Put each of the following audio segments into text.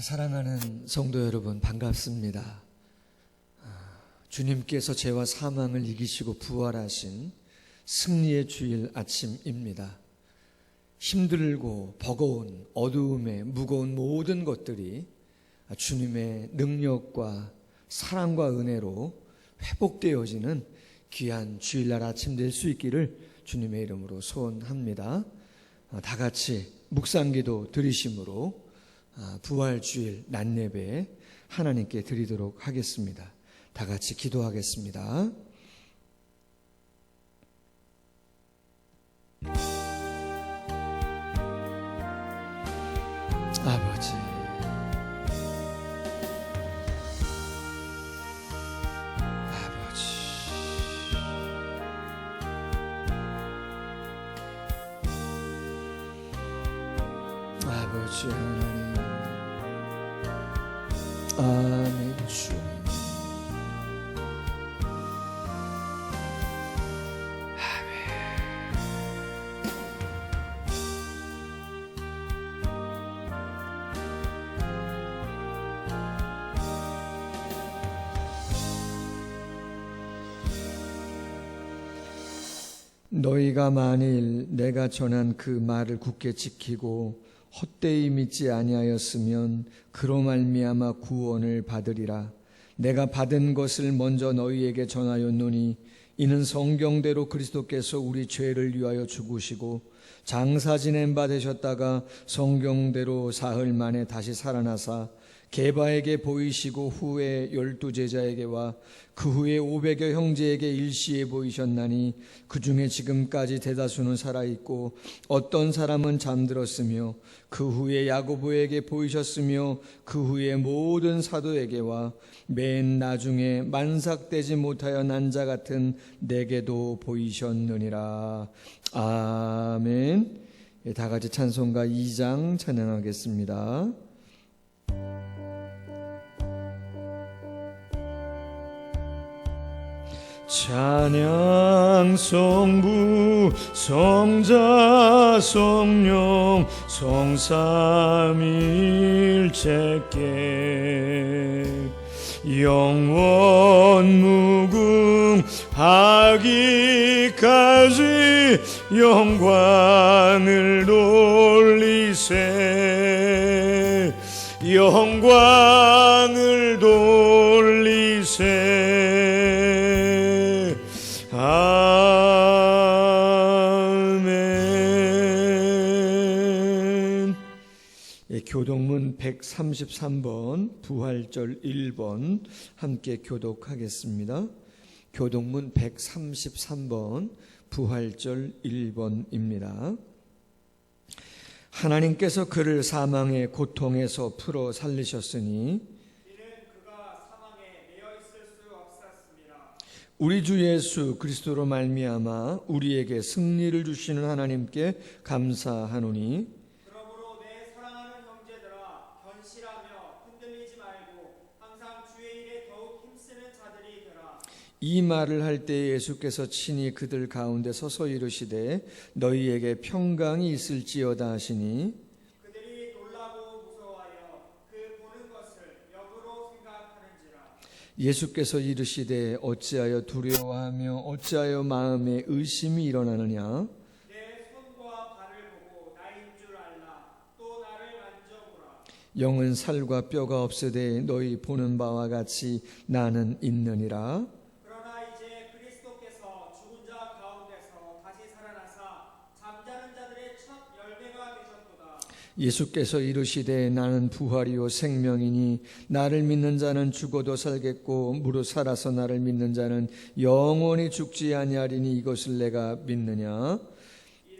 사랑하는 성도 여러분, 반갑습니다. 주님께서 죄와 사망을 이기시고 부활하신 승리의 주일 아침입니다. 힘들고 버거운 어두움에 무거운 모든 것들이 주님의 능력과 사랑과 은혜로 회복되어지는 귀한 주일날 아침 될 수 있기를 주님의 이름으로 소원합니다. 다 같이 묵상기도 드리심으로 부활주일 낮예배 하나님께 드리도록 하겠습니다. 다 같이 기도하겠습니다. 아버지, 아버지 하나님, 아멘. 주님, 너희가 만일 내가 전한 그 말을 굳게 지키고 헛되이 믿지 아니하였으면 그로 말미암아 구원을 받으리라. 내가 받은 것을 먼저 너희에게 전하였노니 이는 성경대로 그리스도께서 우리 죄를 위하여 죽으시고 장사 지낸 바 되셨다가 성경대로 사흘 만에 다시 살아나사 게바에게 보이시고 후에 12 제자에게와 그 후에 500여 형제에게 일시에 보이셨나니 그 중에 지금까지 대다수는 살아있고 어떤 사람은 잠들었으며 그 후에 야고보에게 보이셨으며 그 후에 모든 사도에게와 맨 나중에 만삭되지 못하여 난 자 같은 내게도 보이셨느니라. 아멘. 다 같이 찬송가 2장 찬양하겠습니다. 찬양 성부 성자 성령 성삼일체께 영원 무궁하기까지 영광을 돌리세 영광을 돌리세. 아멘. 교독문 133번 부활절 1번 함께 교독하겠습니다. 교독문 133번 부활절 1번입니다. 하나님께서 그를 사망의 고통에서 풀어 살리셨으니 우리 주 예수 그리스도로 말미암아 우리에게 승리를 주시는 하나님께 감사하노니 그러므로 내 사랑하는 형제들아 견실하며 흔들리지 말고 항상 주의 일에 더욱 힘쓰는 자들이 되라. 이 말을 할 때 예수께서 친히 그들 가운데 서서 이르시되 너희에게 평강이 있을지어다 하시니 그들이 놀라고 무서워하여 그 보는 것을 역으로 생각하는지라. 예수께서 이르시되 어찌하여 두려워하며 어찌하여 마음에 의심이 일어나느냐. 내 손과 발을 보고 나인 줄 알라. 또 나를 만져보라. 영은 살과 뼈가 없으되 너희 보는 바와 같이 나는 있느니라. 그러나 이제 그리스도께서 죽은 자 가운데서 다시 살아나사 잠자는 자들의 첫 열매가 되셨도다. 예수께서 이르시되 나는 부활이요 생명이니 나를 믿는 자는 죽어도 살겠고 무릇 살아서 나를 믿는 자는 영원히 죽지 아니하리니 이것을 내가 믿느냐.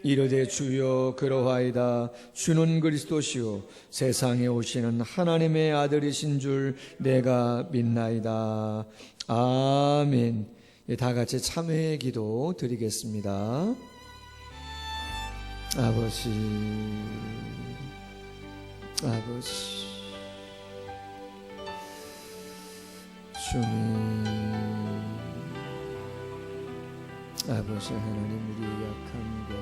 이르되 주여 그러하이다. 주는 그리스도시요 세상에 오시는 하나님의 아들이신 줄 내가 믿나이다. 아멘. 다 같이 참회의 기도 드리겠습니다. 아버지, 주님, 아버지 하나님, 우리의 약함과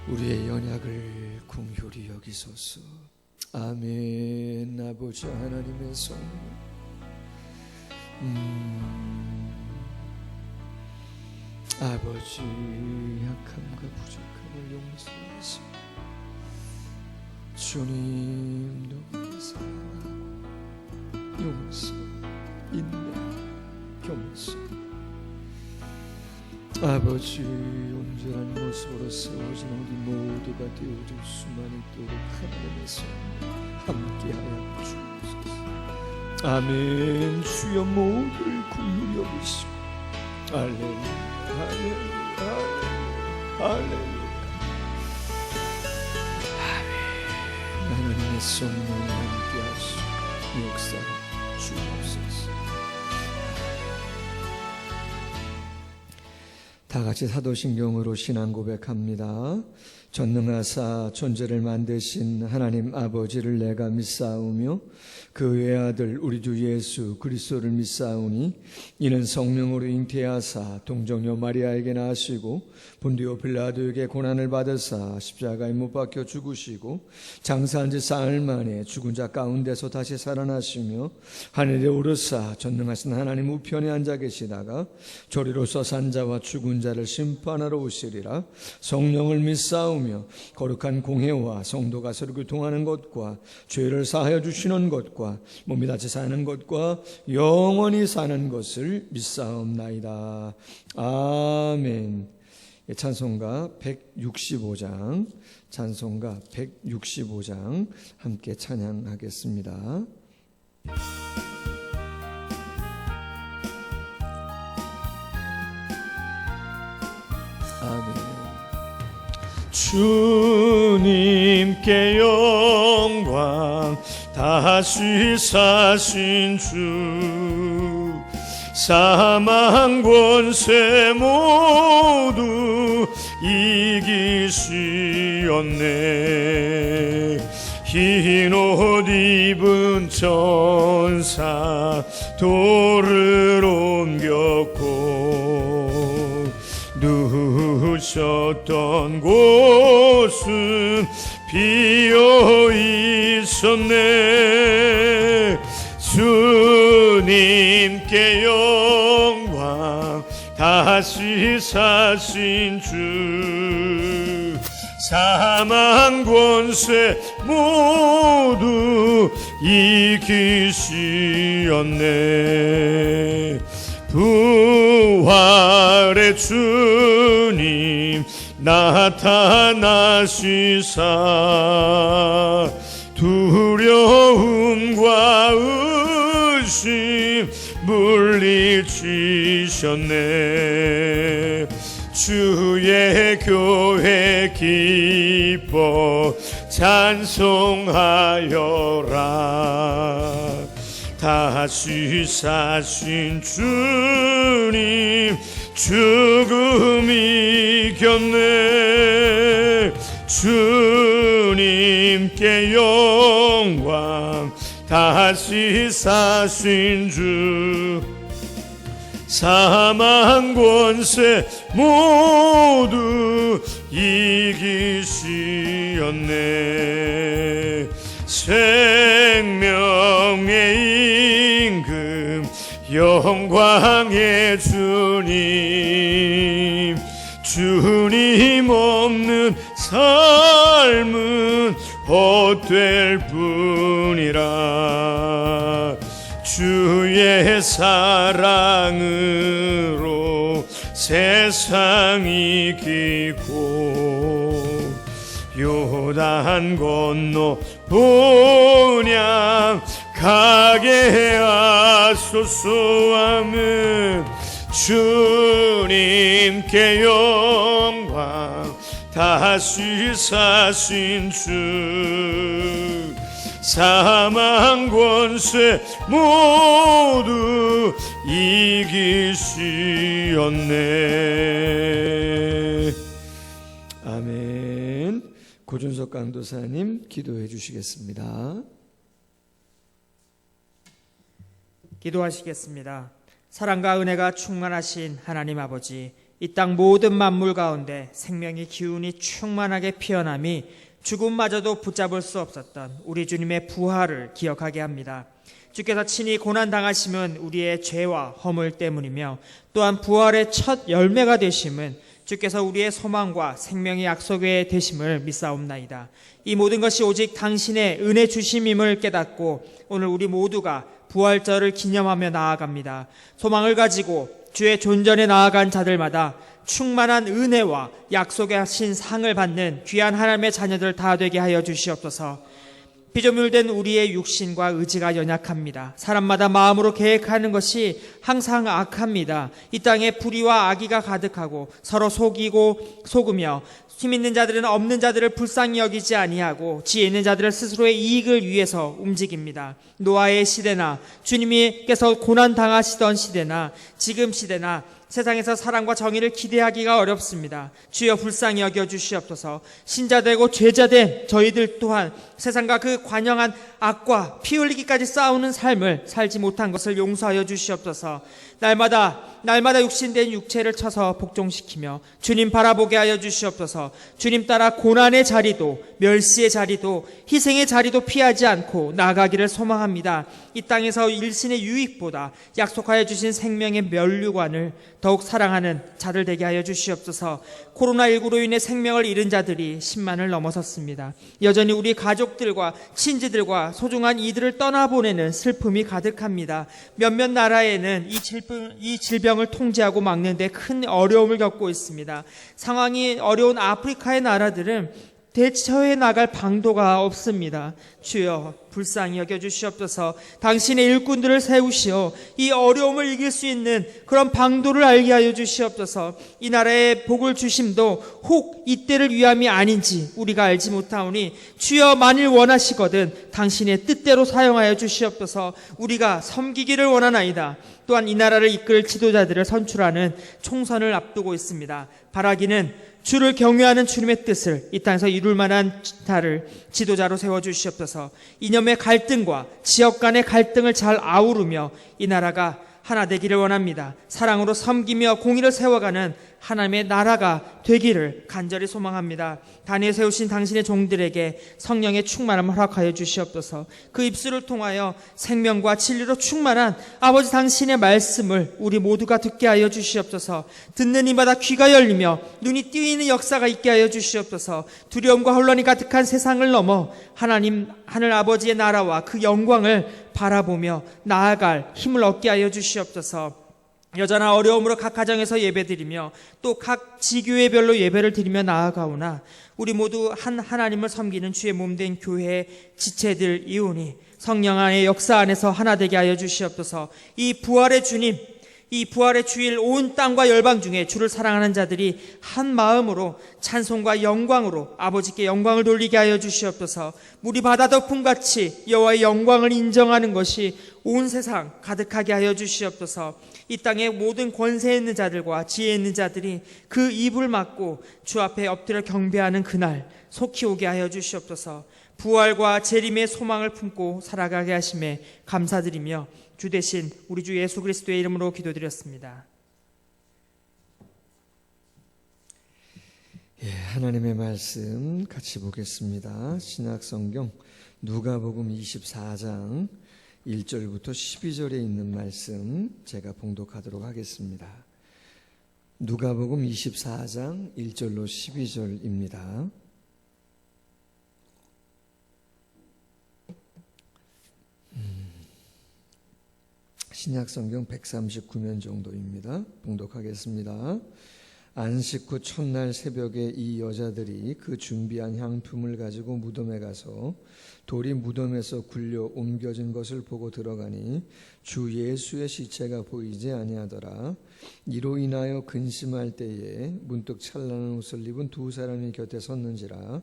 우리의 연약을 긍휼히 여기소서. 아멘. 아버지 하나님의 성령, 아버지 약함과 부족함을 용서하시고 주님도 사랑하고 용서, 인내, 겸손, 아버지 온전한 모습으로 세워진 우리 모두가 되어줄 수만 있도록 하나님의 성령 함께하여 주옵소서. 아멘. 주여 모두를 긍휼히 여기시고 할렐루야, 할렐루야, 할렐루야. 아멘. 하나님의 성령 함께하시고 역사를 주옵소서. 다 같이 사도신경으로 신앙 고백합니다. 전능하사 존재를 만드신 하나님 아버지를 내가 믿사오며 그 외아들 우리 주 예수 그리스도를 믿사오니 이는 성령으로 잉태하사 동정녀 마리아에게 나시고 본디오 빌라도에게 고난을 받으사 십자가에 못 박혀 죽으시고 장사한 지 사흘 만에 죽은 자 가운데서 다시 살아나시며 하늘에 오르사 전능하신 하나님 우편에 앉아 계시다가 저리로서 산 자와 죽은 자를 심판하러 오시리라. 성령을 믿사오며 거룩한 공회와 성도가 서로 교통하는 것과 죄를 사하여 주시는 것과 몸이 다시 사는 것과 영원히 사는 것을 믿사옵나이다. 아멘. 찬송가 165장, 찬송가 165장 함께 찬양하겠습니다. 아멘. 주님께 영광, 다시 사신 주, 사망 권세 모두 이기시었네. 흰 옷 입은 천사 돌을 옮겼고 누우셨던 곳은 비어 있었네. 주님께 영광, 다시 사신 주, 사망 권세 모두 이기시었네. 부활의 주님 나타나시사 두려움과 의심 물리치셨네. 주의 교회 기뻐 찬송하여라. 다시 사신 주님 죽음 이겼네. 주님께 영광, 다시 사신 주, 사망 권세 모두 이기시었네. 생명의 임금, 영광의 주님, 주님 없는 삶은 헛될 뿐이라. 주의 사랑으로 세상 이기고 요단 건너 본향 가게 하소서. 아멘. 주님께 영광, 다시 사신 주, 사망 권세 모두 이기시었네. 아멘. 고준석 강도사님 기도해 주시겠습니다. 기도하시겠습니다. 사랑과 은혜가 충만하신 하나님 아버지, 이 땅 모든 만물 가운데 생명의 기운이 충만하게 피어남이 죽음마저도 붙잡을 수 없었던 우리 주님의 부활을 기억하게 합니다. 주께서 친히 고난당하심은 우리의 죄와 허물 때문이며 또한 부활의 첫 열매가 되심은 주께서 우리의 소망과 생명의 약속의 되심을 믿사옵나이다. 이 모든 것이 오직 당신의 은혜 주심임을 깨닫고 오늘 우리 모두가 부활절을 기념하며 나아갑니다. 소망을 가지고 주의 존전에 나아간 자들마다 충만한 은혜와 약속의 하신 상을 받는 귀한 하나님의 자녀들 다 되게 하여 주시옵소서. 피조물된 우리의 육신과 의지가 연약합니다. 사람마다 마음으로 계획하는 것이 항상 악합니다. 이 땅에 불의와 악의가 가득하고 서로 속이고 속으며 힘 있는 자들은 없는 자들을 불쌍히 여기지 아니하고 지혜 있는 자들을 스스로의 이익을 위해서 움직입니다. 노아의 시대나 주님께서 고난 당하시던 시대나 지금 시대나 세상에서 사랑과 정의를 기대하기가 어렵습니다. 주여 불쌍히 여겨주시옵소서. 신자되고 죄자된 저희들 또한 세상과 그 관영한 악과 피 흘리기까지 싸우는 삶을 살지 못한 것을 용서하여 주시옵소서. 날마다 육신된 육체를 쳐서 복종시키며 주님 바라보게 하여 주시옵소서. 주님 따라 고난의 자리도 멸시의 자리도 희생의 자리도 피하지 않고 나아가기를 소망합니다. 이 땅에서 일신의 유익보다 약속하여 주신 생명의 면류관을 더욱 사랑하는 자들 되게 하여 주시옵소서. 코로나19로 인해 생명을 잃은 자들이 10만을 넘어섰습니다. 여전히 우리 가족들과 친지들과 소중한 이들을 떠나보내는 슬픔이 가득합니다. 몇몇 나라에는 이 질병을 통제하고 막는 데 큰 어려움을 겪고 있습니다. 상황이 어려운 아프리카의 나라들은 대처해 나갈 방도가 없습니다. 주여 불쌍히 여겨주시옵소서. 당신의 일꾼들을 세우시어 이 어려움을 이길 수 있는 그런 방도를 알게 하여 주시옵소서. 이 나라의 복을 주심도 혹 이때를 위함이 아닌지 우리가 알지 못하오니 주여 만일 원하시거든 당신의 뜻대로 사용하여 주시옵소서. 우리가 섬기기를 원하나이다. 또한 이 나라를 이끌 지도자들을 선출하는 총선을 앞두고 있습니다. 바라기는 주를 경외하는 주님의 뜻을 이 땅에서 이룰 만한 자를 지도자로 세워주시옵소서. 이념의 갈등과 지역 간의 갈등을 잘 아우르며 이 나라가 하나 되기를 원합니다. 사랑으로 섬기며 공의를 세워가는 하나님의 나라가 되기를 간절히 소망합니다. 단위에 세우신 당신의 종들에게 성령의 충만함을 허락하여 주시옵소서. 그 입술을 통하여 생명과 진리로 충만한 아버지 당신의 말씀을 우리 모두가 듣게 하여 주시옵소서. 듣는 이마다 귀가 열리며 눈이 뜨이는 역사가 있게 하여 주시옵소서. 두려움과 혼란이 가득한 세상을 넘어 하나님 하늘 아버지의 나라와 그 영광을 바라보며 나아갈 힘을 얻게 하여 주시옵소서. 여전한 어려움으로 각 가정에서 예배드리며 또 각 지교회별로 예배를 드리며 나아가오나 우리 모두 한 하나님을 섬기는 주의 몸된 교회의 지체들 이오니 성령 안의 역사 안에서 하나 되게 하여 주시옵소서. 이 부활의 주님, 이 부활의 주일 온 땅과 열방 중에 주를 사랑하는 자들이 한 마음으로 찬송과 영광으로 아버지께 영광을 돌리게 하여 주시옵소서. 물이 바다 덮음같이 여호와의 영광을 인정하는 것이 온 세상 가득하게 하여 주시옵소서. 이 땅의 모든 권세 있는 자들과 지혜 있는 자들이 그 입을 막고 주 앞에 엎드려 경배하는 그날 속히 오게 하여 주시옵소서. 부활과 재림의 소망을 품고 살아가게 하심에 감사드리며 주 대신 우리 주 예수 그리스도의 이름으로 기도드렸습니다. 하나님의 말씀 같이 보겠습니다. 신약성경 누가복음 24장 1절부터 12절에 있는 말씀 제가 봉독하도록 하겠습니다. 누가복음 24장 1절로 12절입니다. 신약성경 139면 정도입니다. 봉독하겠습니다. 안식 후 첫날 새벽에 이 여자들이 그 준비한 향품을 가지고 무덤에 가서 돌이 무덤에서 굴려 옮겨진 것을 보고 들어가니 주 예수의 시체가 보이지 아니하더라. 이로 인하여 근심할 때에 문득 찬란한 옷을 입은 두 사람이 곁에 섰는지라.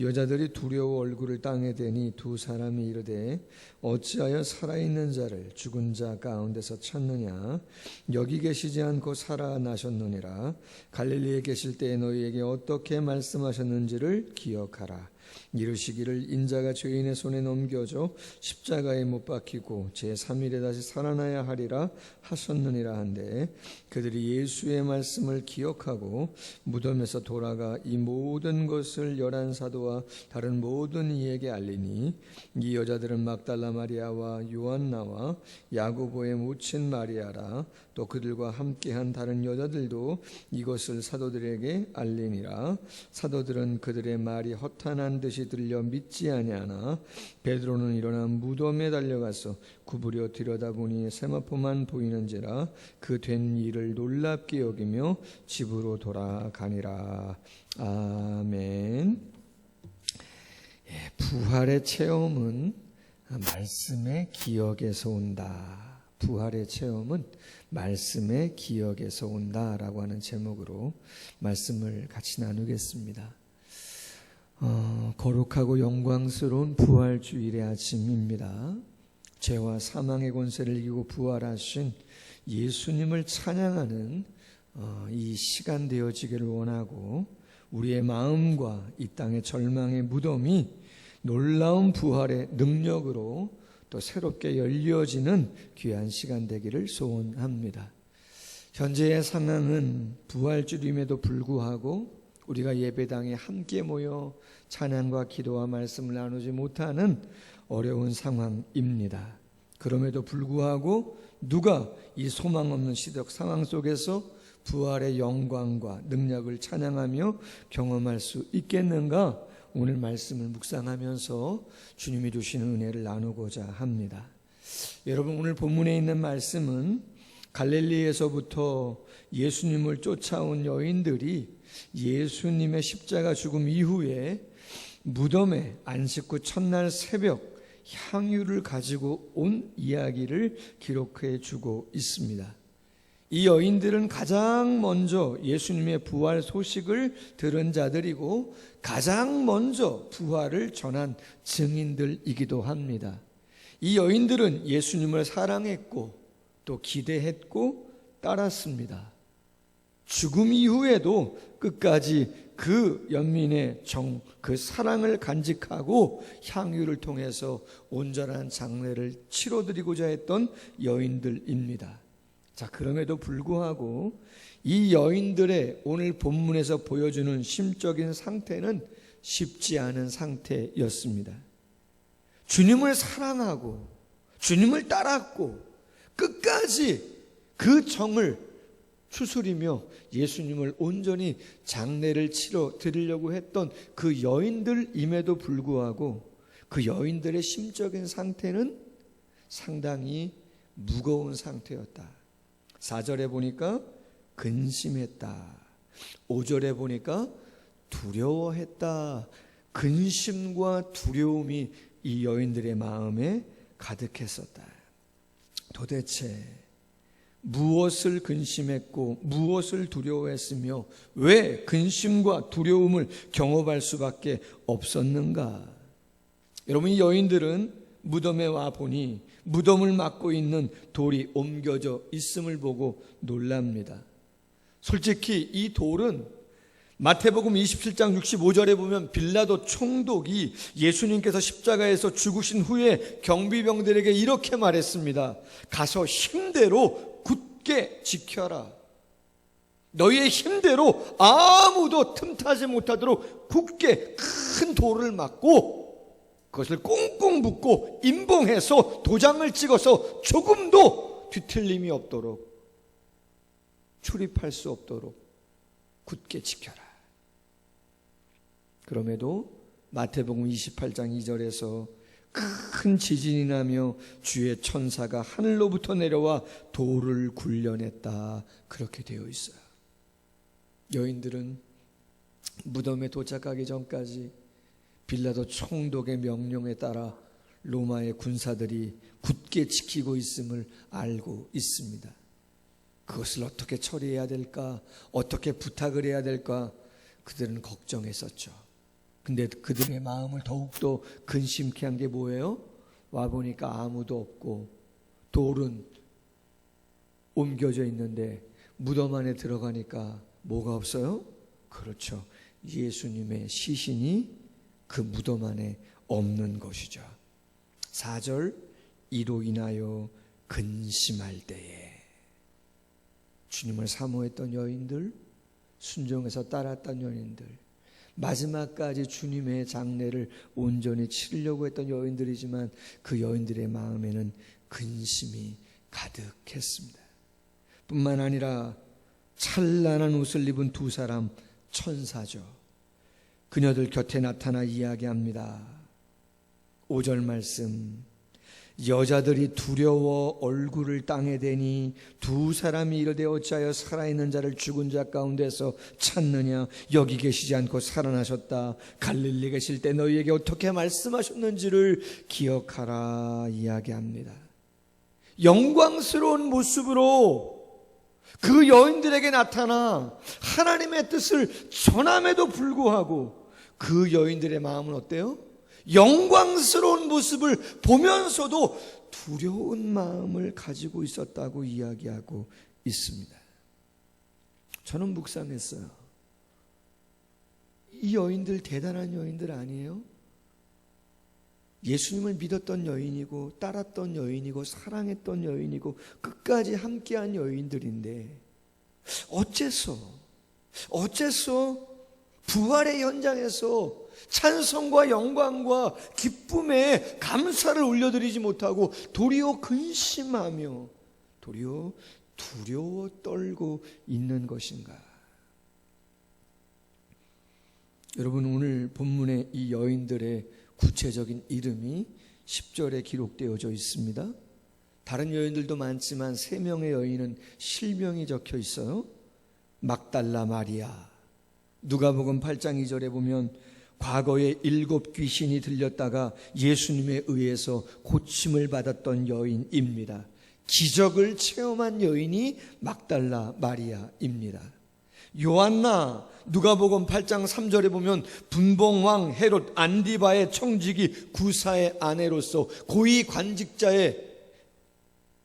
여자들이 두려워 얼굴을 땅에 대니 두 사람이 이르되 어찌하여 살아있는 자를 죽은 자 가운데서 찾느냐. 여기 계시지 않고 살아나셨느니라. 갈릴리에 계실 때에 너희에게 어떻게 말씀하셨는지를 기억하라. 이르시기를 인자가 죄인의 손에 넘겨져 십자가에 못 박히고 제3일에 다시 살아나야 하리라 하셨느니라 한데, 그들이 예수의 말씀을 기억하고 무덤에서 돌아가 이 모든 것을 11사도와 다른 모든 이에게 알리니, 이 여자들은 막달라 마리아와 요한나와 야고보의 모친 마리아라. 또 그들과 함께한 다른 여자들도 이것을 사도들에게 알리니라. 사도들은 그들의 말이 허탄한 듯이 들려 믿지 아니하나 베드로는 일어나 무덤에 달려가서 구부려 들여다보니 세마포만 보이는지라 그 된 일을 놀랍게 여기며 집으로 돌아가니라. 아멘. 부활의 체험은 말씀의 기억에서 온다. 부활의 체험은 말씀의 기억에서 온다라고 하는 제목으로 말씀을 같이 나누겠습니다. 거룩하고 영광스러운 부활주일의 아침입니다. 죄와 사망의 권세를 이기고 부활하신 예수님을 찬양하는 이 시간 되어지기를 원하고, 우리의 마음과 이 땅의 절망의 무덤이 놀라운 부활의 능력으로 또 새롭게 열려지는 귀한 시간 되기를 소원합니다. 현재의 상황은 부활주임에도 불구하고 우리가 예배당에 함께 모여 찬양과 기도와 말씀을 나누지 못하는 어려운 상황입니다. 그럼에도 불구하고 누가 이 소망 없는 시대적 상황 속에서 부활의 영광과 능력을 찬양하며 경험할 수 있겠는가? 오늘 말씀을 묵상하면서 주님이 주시는 은혜를 나누고자 합니다. 여러분, 오늘 본문에 있는 말씀은 갈릴리에서부터 예수님을 쫓아온 여인들이 예수님의 십자가 죽음 이후에 무덤에 안식 후 첫날 새벽 향유를 가지고 온 이야기를 기록해 주고 있습니다. 이 여인들은 가장 먼저 예수님의 부활 소식을 들은 자들이고 가장 먼저 부활을 전한 증인들이기도 합니다. 이 여인들은 예수님을 사랑했고 또 기대했고 따랐습니다. 죽음 이후에도 끝까지 그 연민의 그 사랑을 간직하고 향유를 통해서 온전한 장례를 치러드리고자 했던 여인들입니다. 자, 그럼에도 불구하고 이 여인들의 오늘 본문에서 보여주는 심적인 상태는 쉽지 않은 상태였습니다. 주님을 사랑하고 주님을 따랐고 끝까지 그 정을 추스리며 예수님을 온전히 장례를 치러 드리려고 했던 그 여인들임에도 불구하고 그 여인들의 심적인 상태는 상당히 무거운 상태였다. 4절에 보니까 근심했다. 5절에 보니까 두려워했다. 근심과 두려움이 이 여인들의 마음에 가득했었다. 도대체 무엇을 근심했고 무엇을 두려워했으며 왜 근심과 두려움을 경험할 수밖에 없었는가? 여러분, 이 여인들은 무덤에 와 보니 무덤을 막고 있는 돌이 옮겨져 있음을 보고 놀랍니다. 솔직히 이 돌은 마태복음 27장 65절에 보면 빌라도 총독이 예수님께서 십자가에서 죽으신 후에 경비병들에게 이렇게 말했습니다. 가서 힘대로 굳게 지켜라. 너희의 힘대로 아무도 틈타지 못하도록 굳게 큰 돌을 막고 그것을 꽁꽁 묶고 임봉해서 도장을 찍어서 조금도 뒤틀림이 없도록, 출입할 수 없도록 굳게 지켜라. 그럼에도 마태복음 28장 2절에서 큰 지진이 나며 주의 천사가 하늘로부터 내려와 돌을 굴려냈다, 그렇게 되어 있어요. 여인들은 무덤에 도착하기 전까지 빌라도 총독의 명령에 따라 로마의 군사들이 굳게 지키고 있음을 알고 있습니다. 그것을 어떻게 처리해야 될까, 어떻게 부탁을 해야 될까, 그들은 걱정했었죠. 근데 그들의 마음을 더욱더 근심케 한 게 뭐예요? 와보니까 아무도 없고 돌은 옮겨져 있는데 무덤 안에 들어가니까 뭐가 없어요? 그렇죠. 예수님의 시신이 그 무덤 안에 없는 것이죠. 4절, 이로 인하여 근심할 때에. 주님을 사모했던 여인들, 순종해서 따랐던 여인들, 마지막까지 주님의 장례를 온전히 치르려고 했던 여인들이지만 그 여인들의 마음에는 근심이 가득했습니다. 뿐만 아니라 찬란한 옷을 입은 두 사람, 천사죠. 그녀들 곁에 나타나 이야기합니다. 5절 말씀, 여자들이 두려워 얼굴을 땅에 대니 두 사람이 이르되 어찌하여 살아있는 자를 죽은 자 가운데서 찾느냐? 여기 계시지 않고 살아나셨다. 갈릴리 계실 때 너희에게 어떻게 말씀하셨는지를 기억하라 이야기합니다. 영광스러운 모습으로 그 여인들에게 나타나 하나님의 뜻을 전함에도 불구하고 그 여인들의 마음은 어때요? 영광스러운 모습을 보면서도 두려운 마음을 가지고 있었다고 이야기하고 있습니다. 저는 묵상했어요. 이 여인들 대단한 여인들 아니에요? 예수님을 믿었던 여인이고 따랐던 여인이고 사랑했던 여인이고 끝까지 함께한 여인들인데 어째서 부활의 현장에서 찬송과 영광과 기쁨에 감사를 올려드리지 못하고 도리어 근심하며 도리어 두려워 떨고 있는 것인가? 여러분, 오늘 본문의 이 여인들의 구체적인 이름이 10절에 기록되어져 있습니다. 다른 여인들도 많지만 3명의 여인은 실명이 적혀 있어요. 막달라 마리아, 누가복음 8장 2절에 보면 과거에 7 귀신이 들렸다가 예수님에 의해서 고침을 받았던 여인입니다. 기적을 체험한 여인이 막달라 마리아입니다. 요한나, 누가복음 8장 3절에 보면 분봉왕 헤롯 안디바의 청지기 구사의 아내로서 고위 관직자의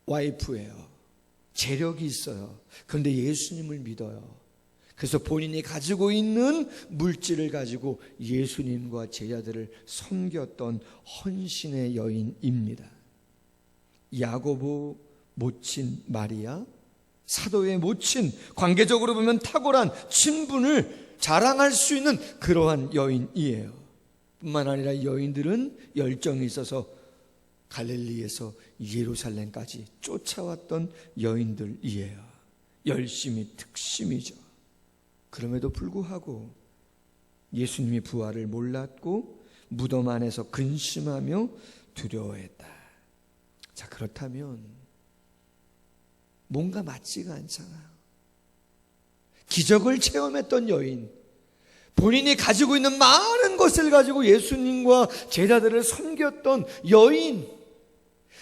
와이프예요. 재력이 있어요. 그런데 예수님을 믿어요. 그래서 본인이 가지고 있는 물질을 가지고 예수님과 제자들을 섬겼던 헌신의 여인입니다. 야고보 모친 마리아, 사도의 모친, 관계적으로 보면 탁월한 친분을 자랑할 수 있는 그러한 여인이에요. 뿐만 아니라 여인들은 열정이 있어서 갈릴리에서 예루살렘까지 쫓아왔던 여인들이에요. 열심히 특심이죠. 그럼에도 불구하고 예수님이 부활을 몰랐고 무덤 안에서 근심하며 두려워했다. 자, 그렇다면 뭔가 맞지가 않잖아요. 기적을 체험했던 여인, 본인이 가지고 있는 많은 것을 가지고 예수님과 제자들을 섬겼던 여인,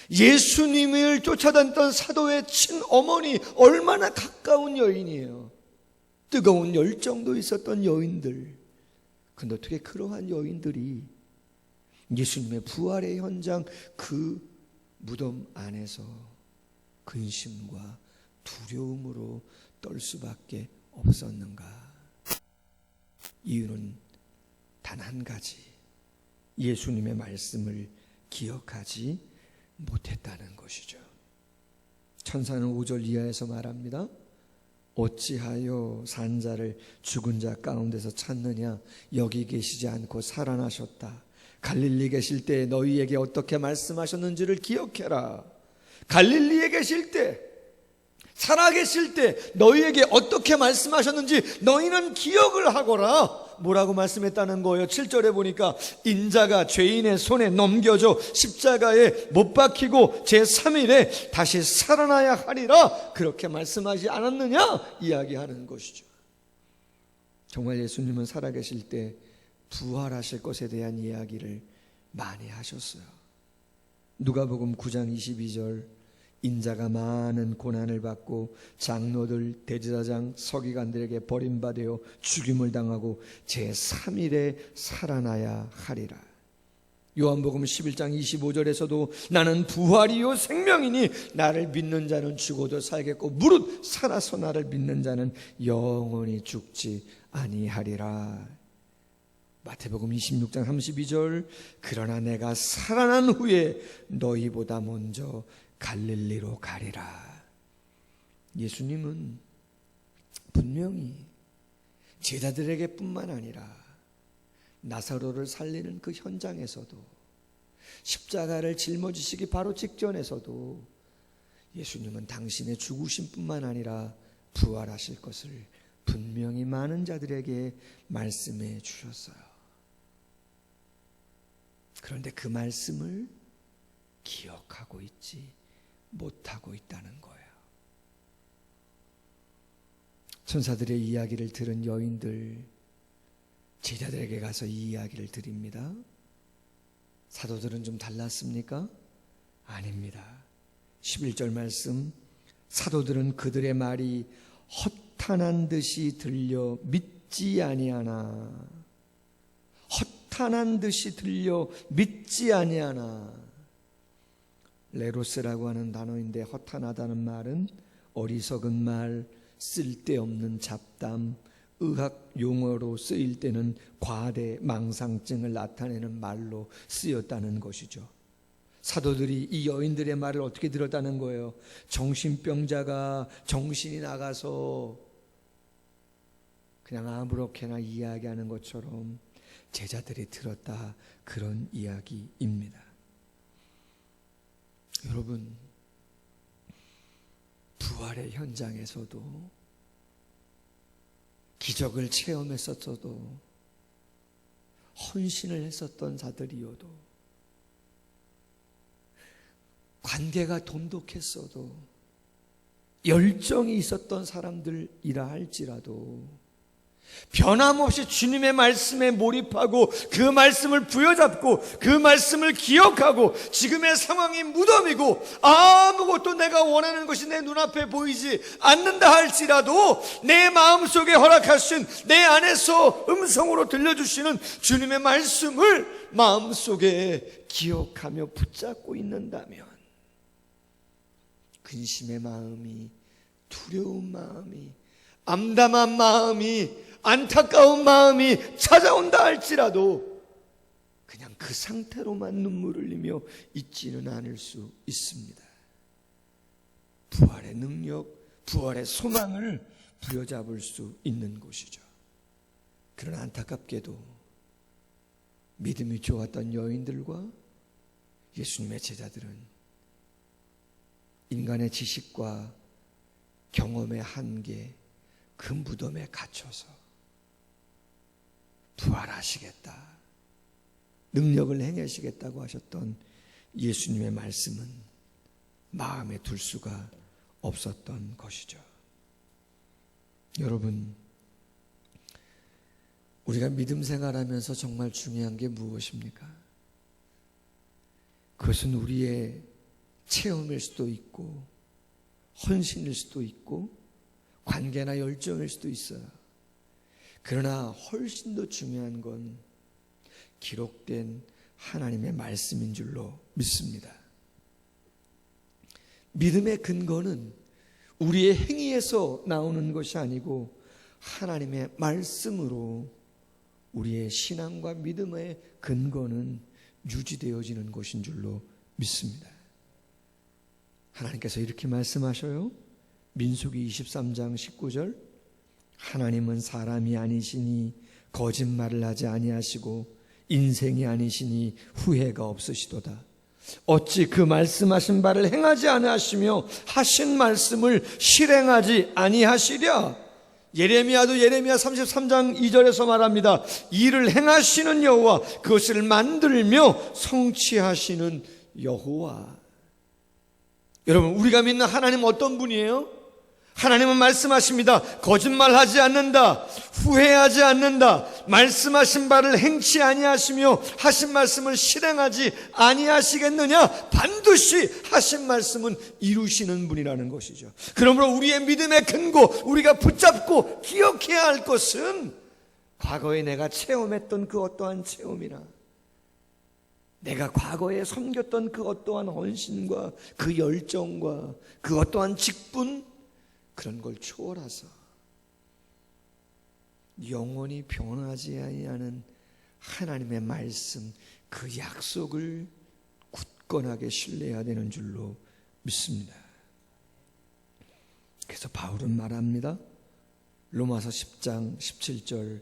예수님을 쫓아다녔던 사도의 친어머니, 얼마나 가까운 여인이에요. 뜨거운 열정도 있었던 여인들. 그런데 어떻게 그러한 여인들이 예수님의 부활의 현장 그 무덤 안에서 근심과 두려움으로 떨 수밖에 없었는가? 이유는 단 한 가지, 예수님의 말씀을 기억하지 못했다는 것이죠. 천사는 5절 이하에서 말합니다. 어찌하여 산 자를 죽은 자 가운데서 찾느냐? 여기 계시지 않고 살아나셨다. 갈릴리 계실 때 너희에게 어떻게 말씀하셨는지를 기억해라. 갈릴리에 계실 때, 살아계실 때 너희에게 어떻게 말씀하셨는지 너희는 기억을 하거라. 뭐라고 말씀했다는 거예요? 7절에 보니까 인자가 죄인의 손에 넘겨져 십자가에 못 박히고 제3일에 다시 살아나야 하리라. 그렇게 말씀하지 않았느냐? 이야기하는 것이죠. 정말 예수님은 살아계실 때 부활하실 것에 대한 이야기를 많이 하셨어요. 누가복음 9장 22절, 인자가 많은 고난을 받고 장로들, 대제사장, 서기관들에게 버림받아 죽임을 당하고 제3일에 살아나야 하리라. 요한복음 11장 25절에서도 나는 부활이요 생명이니 나를 믿는 자는 죽어도 살겠고 무릇 살아서 나를 믿는 자는 영원히 죽지 아니하리라. 마태복음 26장 32절 그러나 내가 살아난 후에 너희보다 먼저 갈릴리로 가리라. 예수님은 분명히 제자들에게 뿐만 아니라 나사로를 살리는 그 현장에서도 십자가를 짊어지시기 바로 직전에서도 예수님은 당신의 죽으심뿐만 아니라 부활하실 것을 분명히 많은 자들에게 말씀해 주셨어요. 그런데 그 말씀을 기억하고 있지 못하고 있다는 거예요. 천사들의 이야기를 들은 여인들, 제자들에게 가서 이 이야기를 드립니다. 사도들은 좀 달랐습니까? 아닙니다. 11절 말씀, 사도들은 그들의 말이 허탄한 듯이 들려 믿지 아니하나, 허탄한 듯이 들려 믿지 아니하나. 레로스라고 하는 단어인데 허탄하다는 말은 어리석은 말, 쓸데없는 잡담, 의학 용어로 쓰일 때는 과대 망상증을 나타내는 말로 쓰였다는 것이죠. 사도들이 이 여인들의 말을 어떻게 들었다는 거예요? 정신병자가 정신이 나가서 그냥 아무렇게나 이야기하는 것처럼 제자들이 들었다, 그런 이야기입니다. 여러분, 부활의 현장에서도 기적을 체험했었어도 헌신을 했었던 자들이어도 관계가 돈독했어도 열정이 있었던 사람들이라 할지라도 변함없이 주님의 말씀에 몰입하고 그 말씀을 부여잡고 그 말씀을 기억하고 지금의 상황이 무덤이고 아무것도 내가 원하는 것이 내 눈앞에 보이지 않는다 할지라도 내 마음속에 허락하신 내 안에서 음성으로 들려주시는 주님의 말씀을 마음속에 기억하며 붙잡고 있는다면 근심의 마음이, 두려운 마음이, 암담한 마음이, 안타까운 마음이 찾아온다 할지라도 그냥 그 상태로만 눈물을 흘리며 있지는 않을 수 있습니다. 부활의 능력, 부활의 소망을 부여잡을 수 있는 곳이죠. 그러나 안타깝게도 믿음이 좋았던 여인들과 예수님의 제자들은 인간의 지식과 경험의 한계, 그 무덤에 갇혀서 부활하시겠다, 능력을 행하시겠다고 하셨던 예수님의 말씀은 마음에 둘 수가 없었던 것이죠. 여러분, 우리가 믿음 생활하면서 정말 중요한 게 무엇입니까? 그것은 우리의 체험일 수도 있고 헌신일 수도 있고 관계나 열정일 수도 있어요. 그러나 훨씬 더 중요한 건 기록된 하나님의 말씀인 줄로 믿습니다. 믿음의 근거는 우리의 행위에서 나오는 것이 아니고 하나님의 말씀으로 우리의 신앙과 믿음의 근거는 유지되어지는 것인 줄로 믿습니다. 하나님께서 이렇게 말씀하셔요. 민수기 23장 19절, 하나님은 사람이 아니시니 거짓말을 하지 아니하시고 인생이 아니시니 후회가 없으시도다. 어찌 그 말씀하신 바를 행하지 아니하시며 하신 말씀을 실행하지 아니하시랴. 예레미야도 예레미야 33장 2절에서 말합니다. 이를 행하시는 여호와, 그것을 만들며 성취하시는 여호와. 여러분, 우리가 믿는 하나님은 어떤 분이에요? 하나님은 말씀하십니다. 거짓말하지 않는다, 후회하지 않는다, 말씀하신 바를 행치 아니하시며 하신 말씀을 실행하지 아니하시겠느냐. 반드시 하신 말씀은 이루시는 분이라는 것이죠. 그러므로 우리의 믿음의 근거, 우리가 붙잡고 기억해야 할 것은 과거에 내가 체험했던 그 어떠한 체험이나 내가 과거에 섬겼던 그 어떠한 헌신과 그 열정과 그 어떠한 직분, 그런 걸 초월해서 영원히 변하지 아니하는 하나님의 말씀, 그 약속을 굳건하게 신뢰해야 되는 줄로 믿습니다. 그래서 바울은 말합니다. 로마서 10장 17절,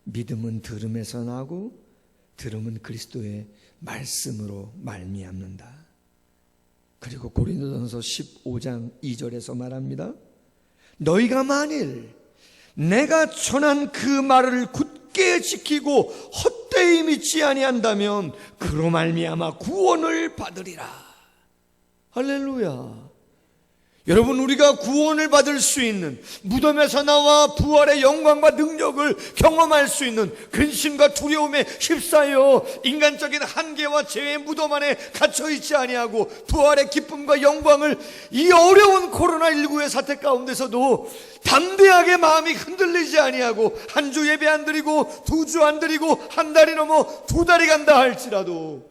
믿음은 들음에서 나고 들음은 그리스도의 말씀으로 말미암는다. 그리고 고린도전서 15장 2절에서 말합니다. 너희가 만일 내가 전한 그 말을 굳게 지키고 헛되이 믿지 아니한다면 그로 말미암아 구원을 받으리라. 할렐루야. 여러분, 우리가 구원을 받을 수 있는, 무덤에서 나와 부활의 영광과 능력을 경험할 수 있는, 근심과 두려움에 휩싸여 인간적인 한계와 죄의 무덤 안에 갇혀있지 아니하고 부활의 기쁨과 영광을 이 어려운 코로나19의 사태 가운데서도 담대하게 마음이 흔들리지 아니하고 한 주 예배 안 드리고 2주 안 드리고 한 달이 넘어 2달이 간다 할지라도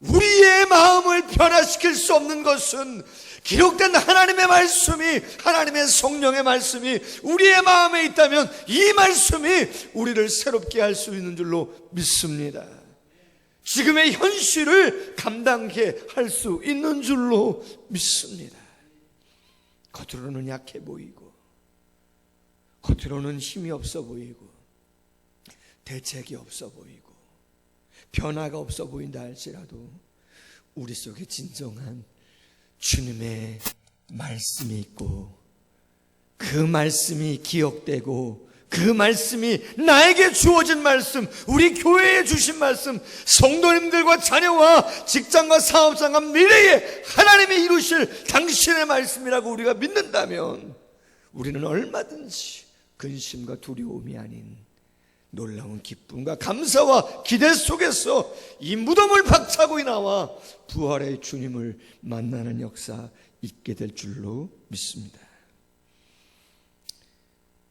우리의 마음을 변화시킬 수 없는 것은 기록된 하나님의 말씀이, 하나님의 성령의 말씀이 우리의 마음에 있다면 이 말씀이 우리를 새롭게 할 수 있는 줄로 믿습니다. 지금의 현실을 감당케 할 수 있는 줄로 믿습니다. 겉으로는 약해 보이고 겉으로는 힘이 없어 보이고 대책이 없어 보이고 변화가 없어 보인다 할지라도 우리 속에 진정한 주님의 말씀이 있고 그 말씀이 기억되고 그 말씀이 나에게 주어진 말씀, 우리 교회에 주신 말씀, 성도님들과 자녀와 직장과 사업장과 미래에 하나님이 이루실 당신의 말씀이라고 우리가 믿는다면 우리는 얼마든지 근심과 두려움이 아닌 놀라운 기쁨과 감사와 기대 속에서 이 무덤을 박차고 나와 부활의 주님을 만나는 역사 있게 될 줄로 믿습니다.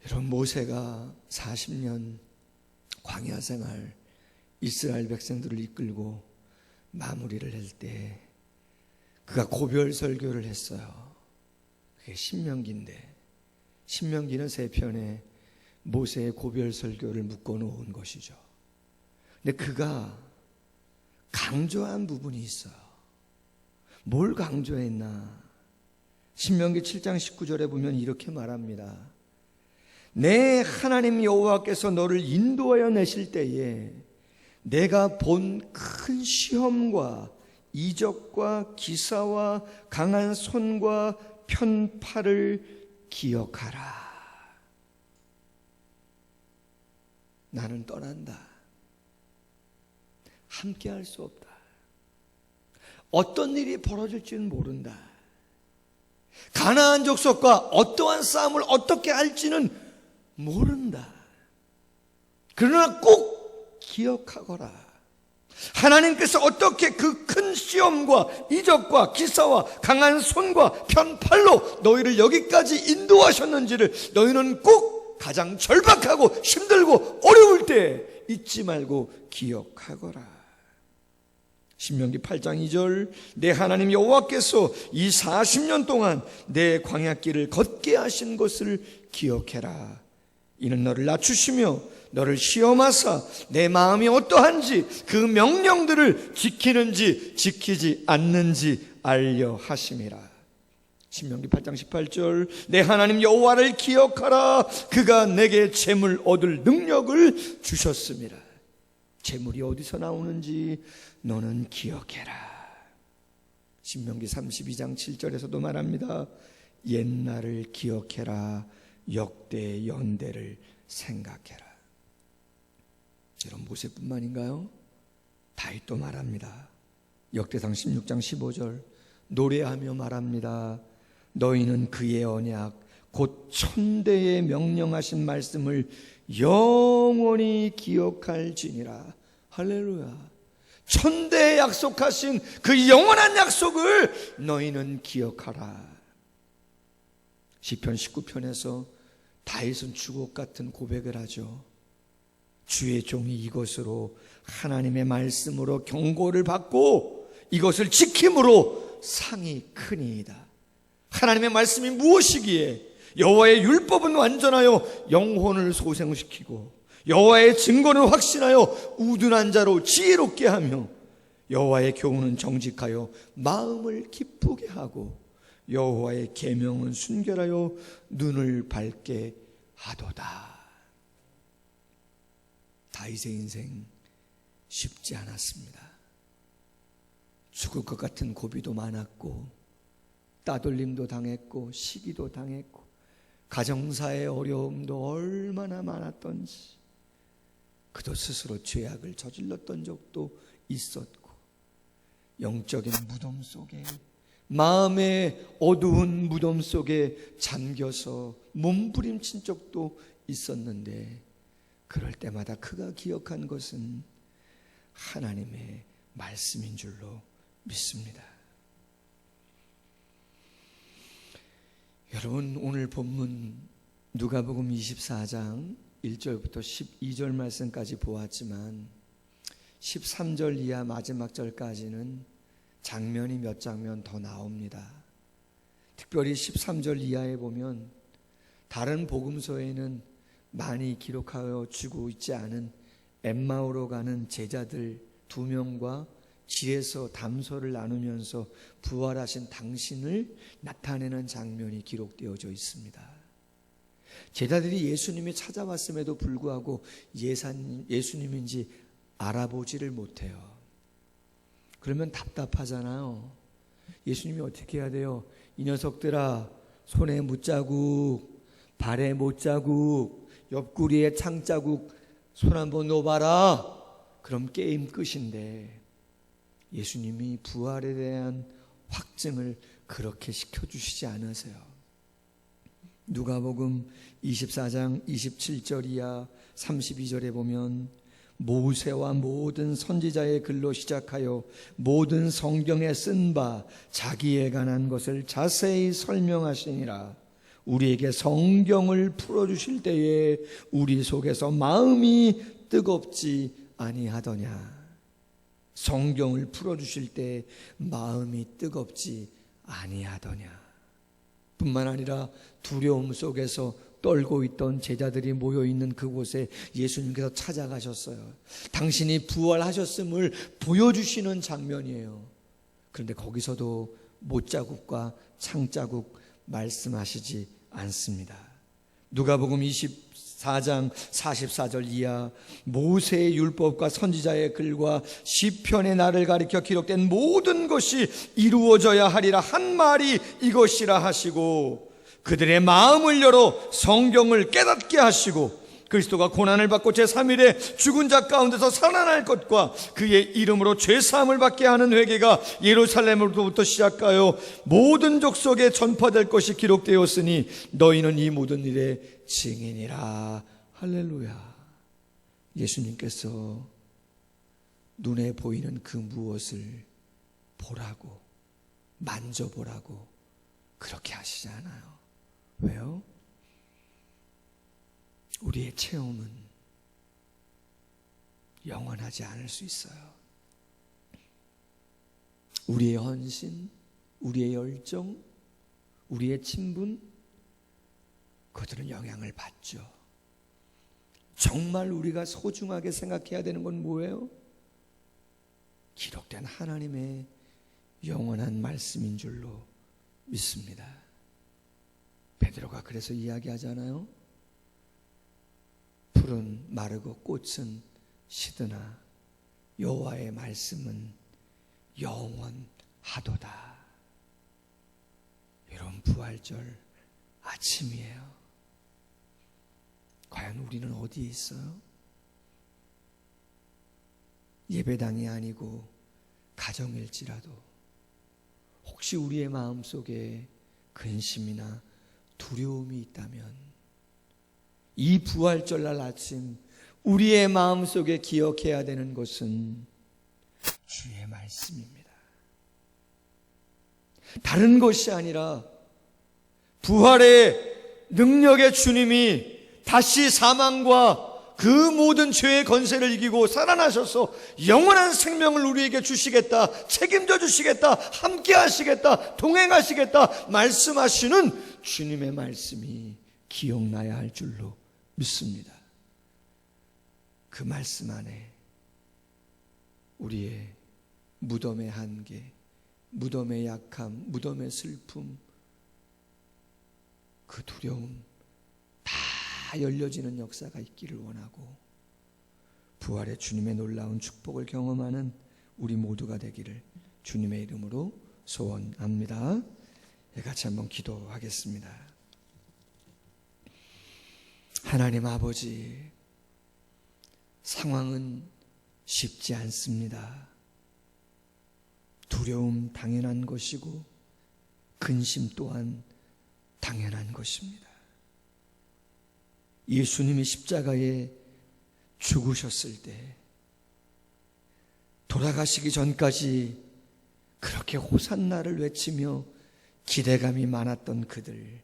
여러분, 모세가 40년 광야 생활 이스라엘 백성들을 이끌고 마무리를 할 때 그가 고별 설교를 했어요. 그게 신명기인데 신명기는 3편에 모세의 고별 설교를 묶어놓은 것이죠. 근데 그가 강조한 부분이 있어요. 뭘 강조했나? 신명기 7장 19절에 보면 이렇게 말합니다. 내 하나님 여호와께서 너를 인도하여 내실 때에 내가 본 큰 시험과 이적과 기사와 강한 손과 편팔을 기억하라. 나는 떠난다. 함께 할 수 없다. 어떤 일이 벌어질지는 모른다. 가나안 족속과 어떠한 싸움을 어떻게 할지는 모른다. 그러나 꼭 기억하거라. 하나님께서 어떻게 그 큰 시험과 이적과 기사와 강한 손과 편팔로 너희를 여기까지 인도하셨는지를 너희는 꼭 가장 절박하고 힘들고 어려울 때 잊지 말고 기억하거라. 신명기 8장 2절, 내 하나님 여호와께서 이 40년 동안 내 광야길을 걷게 하신 것을 기억해라. 이는 너를 낮추시며 너를 시험하사 내 마음이 어떠한지 그 명령들을 지키는지 지키지 않는지 알려 하심이라. 신명기 8장 18절, 내 하나님 여호와를 기억하라. 그가 내게 재물 얻을 능력을 주셨습니다. 재물이 어디서 나오는지 너는 기억해라. 신명기 32장 7절에서도 말합니다. 옛날을 기억해라. 역대 연대를 생각해라. 여러분, 모세뿐만인가요? 다윗도 말합니다. 역대상 16장 15절, 노래하며 말합니다. 너희는 그의 언약 곧 천대에 명령하신 말씀을 영원히 기억할지니라. 할렐루야. 천대에 약속하신 그 영원한 약속을 너희는 기억하라. 시편 19편에서 다윗은 주옥 같은 고백을 하죠. 주의 종이 이것으로 하나님의 말씀으로 경고를 받고 이것을 지킴으로 상이 크니이다. 하나님의 말씀이 무엇이기에 여호와의 율법은 완전하여 영혼을 소생시키고 여호와의 증거는 확신하여 우둔한 자로 지혜롭게 하며 여호와의 교훈은 정직하여 마음을 기쁘게 하고 여호와의 계명은 순결하여 눈을 밝게 하도다. 다윗의 인생 쉽지 않았습니다. 죽을 것 같은 고비도 많았고 따돌림도 당했고 시기도 당했고 가정사의 어려움도 얼마나 많았던지 그도 스스로 죄악을 저질렀던 적도 있었고 영적인 무덤 속에 마음의 어두운 무덤 속에 잠겨서 몸부림친 적도 있었는데 그럴 때마다 그가 기억한 것은 하나님의 말씀인 줄로 믿습니다. 여러분, 오늘 본문 누가복음 24장 1절부터 12절 말씀까지 보았지만 13절 이하 마지막 절까지는 장면이 몇 장면 더 나옵니다. 특별히 13절 이하에 보면 다른 복음서에는 많이 기록하여 주고 있지 않은 엠마오로 가는 제자들 2명과 길에서 담소를 나누면서 부활하신 당신을 나타내는 장면이 기록되어져 있습니다. 제자들이 예수님이 찾아왔음에도 불구하고 예수님인지 알아보지를 못해요. 그러면 답답하잖아요. 예수님이 어떻게 해야 돼요? 이 녀석들아, 손에 못자국, 발에 못자국, 옆구리에 창자국 손 한번 놓아봐라. 그럼 게임 끝인데 예수님이 부활에 대한 확증을 그렇게 시켜주시지 않으세요. 누가복음 24장 27절 이하 32절에 보면 모세와 모든 선지자의 글로 시작하여 모든 성경에 쓴 바 자기에 관한 것을 자세히 설명하시니라. 우리에게 성경을 풀어주실 때에 우리 속에서 마음이 뜨겁지 아니하더냐. 성경을 풀어주실 때 마음이 뜨겁지 아니하더냐. 뿐만 아니라 두려움 속에서 떨고 있던 제자들이 모여있는 그곳에 예수님께서 찾아가셨어요. 당신이 부활하셨음을 보여주시는 장면이에요. 그런데 거기서도 못자국과 창자국 말씀하시지 않습니다. 누가복음 24장 44절 이하 모세의 율법과 선지자의 글과 시편의 날을 가리켜 기록된 모든 것이 이루어져야 하리라 한 말이 이것이라 하시고 그들의 마음을 열어 성경을 깨닫게 하시고 그리스도가 고난을 받고 제3일에 죽은 자 가운데서 살아날 것과 그의 이름으로 죄사함을 받게 하는 회개가 예루살렘으로부터 시작하여 모든 족속에 전파될 것이 기록되었으니 너희는 이 모든 일의 증인이라. 할렐루야. 예수님께서 눈에 보이는 그 무엇을 보라고 만져보라고 그렇게 하시지 않아요. 왜요? 우리의 체험은 영원하지 않을 수 있어요. 우리의 헌신, 우리의 열정, 우리의 친분, 그들은 영향을 받죠. 정말 우리가 소중하게 생각해야 되는 건 뭐예요? 기록된 하나님의 영원한 말씀인 줄로 믿습니다. 베드로가 그래서 이야기하잖아요. 풀은 마르고 꽃은 시드나 여호와의 말씀은 영원하도다. 이런 부활절 아침이에요. 과연 우리는 어디에 있어요? 예배당이 아니고 가정일지라도 혹시 우리의 마음속에 근심이나 두려움이 있다면 이 부활절날 아침 우리의 마음속에 기억해야 되는 것은 주의 말씀입니다. 다른 것이 아니라 부활의 능력의 주님이 다시 사망과 그 모든 죄의 권세를 이기고 살아나셔서 영원한 생명을 우리에게 주시겠다, 책임져 주시겠다, 함께 하시겠다, 동행하시겠다 말씀하시는 주님의 말씀이 기억나야 할 줄로 믿습니다. 그 말씀 안에 우리의 무덤의 한계, 무덤의 약함, 무덤의 슬픔, 그 두려움 다 열려지는 역사가 있기를 원하고, 부활의 주님의 놀라운 축복을 경험하는 우리 모두가 되기를 주님의 이름으로 소원합니다. 같이 한번 기도하겠습니다. 하나님 아버지, 상황은 쉽지 않습니다. 두려움 당연한 것이고 근심 또한 당연한 것입니다. 예수님이 십자가에 죽으셨을 때 돌아가시기 전까지 그렇게 호산나를 외치며 기대감이 많았던 그들,